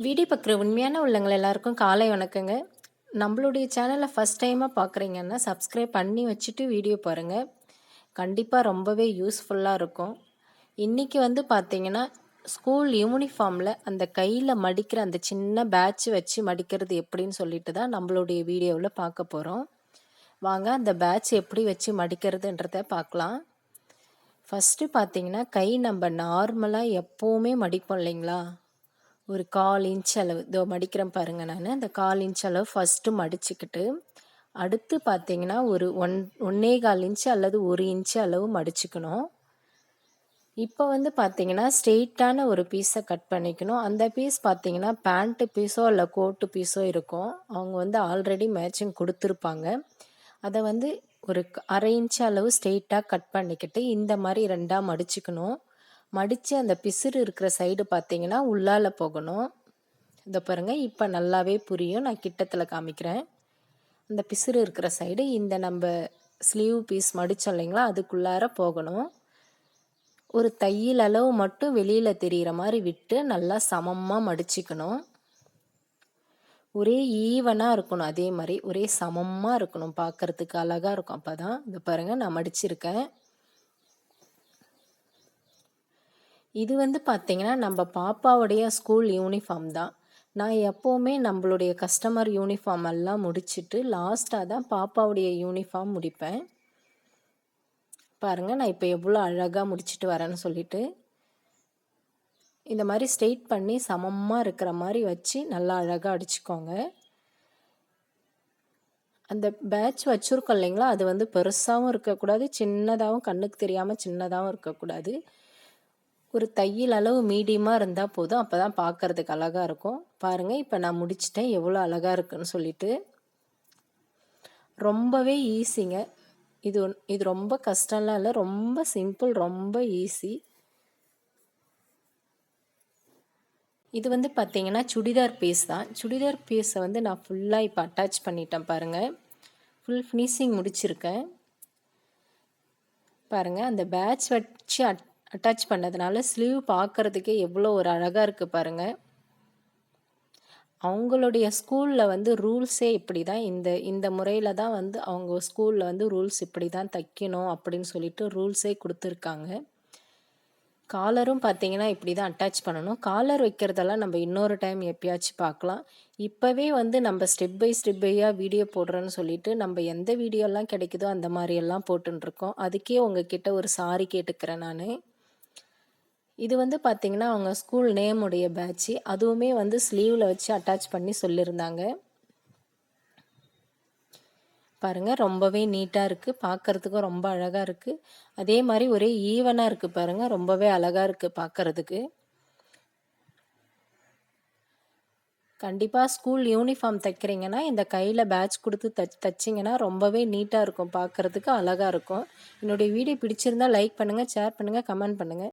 Video பார்க்குற உண்மையான உள்ளவங்க எல்லாருக்கும் காலை வணக்கங்க. நம்மளுடைய சேனலை ஃபஸ்ட் டைமாக பார்க்குறீங்கன்னா சப்ஸ்கிரைப் பண்ணி வச்சுட்டு வீடியோ பாருங்கள். கண்டிப்பாக ரொம்பவே யூஸ்ஃபுல்லாக இருக்கும். இன்றைக்கி பார்த்தீங்கன்னா ஸ்கூல் யூனிஃபார்மில் அந்த கையில் மடிக்கிற அந்த சின்ன பேட்ச் வச்சு மடிக்கிறது எப்படின்னு சொல்லிட்டு தான் நம்மளுடைய வீடியோவில் பார்க்க போகிறோம். வாங்க அந்த பேட்ச் எப்படி வச்சு மடிக்கிறதுன்றத பார்க்கலாம். ஃபஸ்ட்டு பார்த்தீங்கன்னா கை நம்ம நார்மலாக எப்போவுமே மடிப்போம் இல்லைங்களா, ஒரு 1/4 இன்ச் அளவு இதோ மடிக்கிறேன் பாருங்கள். நான் அந்த 1/4 இன்ச் அளவு ஃபஸ்ட்டு மடிச்சுக்கிட்டு, அடுத்து பார்த்தீங்கன்னா ஒரு 1.25 இன்ச்சு அல்லது 1 இன்ச்சு அளவு மடிச்சுக்கணும். இப்போ பார்த்தீங்கன்னா ஸ்ட்ரெயிட்டான ஒரு பீஸை கட் பண்ணிக்கணும். அந்த பீஸ் பார்த்தீங்கன்னா பேண்ட்டு பீஸோ இல்லை கோட்டு பீஸோ இருக்கும். அவங்க ஆல்ரெடி மேட்சிங் கொடுத்துருப்பாங்க. அதை ஒரு 1/2 இன்ச்சு அளவு ஸ்ட்ரெயிட்டாக கட் பண்ணிக்கிட்டு இந்த மாதிரி 2ஆக மடிச்சுக்கணும். மடித்து அந்த பிசுறு இருக்கிற சைடு பார்த்தீங்கன்னா உள்ளால போகணும். இதை பாருங்கள், இப்போ நல்லாவே புரியும். நான் கிட்டத்தில் காமிக்கிறேன். அந்த பிசுறு இருக்கிற சைடு இந்த நம்ம ஸ்லீவ் பீஸ் மடித்தோம் இல்லைங்களா, அதுக்குள்ளார போகணும். ஒரு தையல் அளவு மட்டும் வெளியில் தெரிகிற மாதிரி விட்டு நல்லா சமமாக மடிச்சுக்கணும். ஒரே ஈவனாக இருக்கணும். அதே மாதிரி ஒரே சமமாக இருக்கணும். பார்க்குறதுக்கு அழகாக இருக்கும். அப்போ தான் இதை பாருங்கள், நான் மடிச்சிருக்கேன். இது பார்த்தீங்கன்னா நம்ம பாப்பாவுடைய ஸ்கூல் யூனிஃபார்ம் தான். நான் எப்போவுமே நம்மளுடைய கஸ்டமர் யூனிஃபார்ம் எல்லாம் முடிச்சுட்டு லாஸ்ட்டாக தான் பாப்பாவுடைய யூனிஃபார்ம் முடிப்பேன். பாருங்கள், நான் இப்போ எவ்வளோ அழகாக முடிச்சுட்டு வரேன்னு சொல்லிட்டு. இந்த மாதிரி ஸ்ட்ரெயிட் பண்ணி சமமாக இருக்கிற மாதிரி வச்சு நல்லா அழகாக அடிச்சுக்கோங்க. அந்த பேட்ச் வச்சுருக்கோம் இல்லைங்களா, அது பெருசாகவும் இருக்கக்கூடாது, சின்னதாகவும் கண்ணுக்கு தெரியாமல் சின்னதாகவும் இருக்கக்கூடாது. ஒரு தையல் அளவு மீடியமாக இருந்தால் போதும். அப்போ தான் பார்க்குறதுக்கு அழகாக இருக்கும். பாருங்கள், இப்போ நான் முடிச்சிட்டேன் எவ்வளோ அழகாக இருக்குன்னு சொல்லிட்டு. ரொம்பவே ஈஸிங்க. இது ரொம்ப கஷ்டம்லாம் இல்லை, ரொம்ப சிம்பிள், ரொம்ப ஈஸி. இது பார்த்தீங்கன்னா சுடிதார் பீஸ் தான். சுடிதார் பீஸை நான் ஃபுல்லாக இப்போ அட்டாச் பண்ணிட்டேன் பாருங்கள். ஃபுல் ஃபினிஷிங் முடிச்சிருக்கேன். பாருங்கள், அந்த பேட்ச் வச்சு அட்டாச் பண்ணதுனால ஸ்லீவ் பார்க்குறதுக்கே எவ்வளோ ஒரு அழகாக இருக்குது பாருங்கள். அவங்களுடைய ஸ்கூலில் ரூல்ஸே இப்படி தான். இந்த முறையில் தான் அவங்க ஸ்கூலில் ரூல்ஸ் இப்படி தான் தைக்கணும் அப்படின்னு சொல்லிட்டு ரூல்ஸே கொடுத்துருக்காங்க. காலரும் பார்த்தீங்கன்னா இப்படி தான் அட்டாச் பண்ணணும். காலர் வைக்கிறதெல்லாம் நம்ம இன்னொரு டைம் எப்பயாச்சும் பார்க்கலாம். இப்போவே நம்ம ஸ்டெப் பை ஸ்டெப்பையாக வீடியோ போடுறோன்னு சொல்லிட்டு நம்ம எந்த வீடியோலாம் கிடைக்குதோ அந்த மாதிரியெல்லாம் போட்டுருக்கோம். அதுக்கே உங்ககிட்ட ஒரு சாரி கேட்டுக்கிறேன் நான். இது பார்த்தீங்கன்னா அவங்க ஸ்கூல் நேமுடைய பேட்ச்சு. அதுவுமே ஸ்லீவில் வச்சு அட்டாச் பண்ணி சொல்லியிருந்தாங்க. பாருங்கள், ரொம்பவே நீட்டாக இருக்குது. பார்க்குறதுக்கும் ரொம்ப அழகாக இருக்குது. அதே மாதிரி ஒரே ஈவனாக இருக்குது பாருங்கள். ரொம்பவே அழகாக இருக்குது பார்க்குறதுக்கு. கண்டிப்பாக ஸ்கூல் யூனிஃபார்ம் தைக்கிறீங்கன்னா இந்த கையில் பேட்ச் கொடுத்து தைச்சிங்கன்னா ரொம்பவே நீட்டாக இருக்கும். பார்க்குறதுக்கு அழகாக இருக்கும். என்னுடைய வீடியோ பிடிச்சிருந்தால் லைக் பண்ணுங்கள், ஷேர் பண்ணுங்கள், கமெண்ட் பண்ணுங்கள்.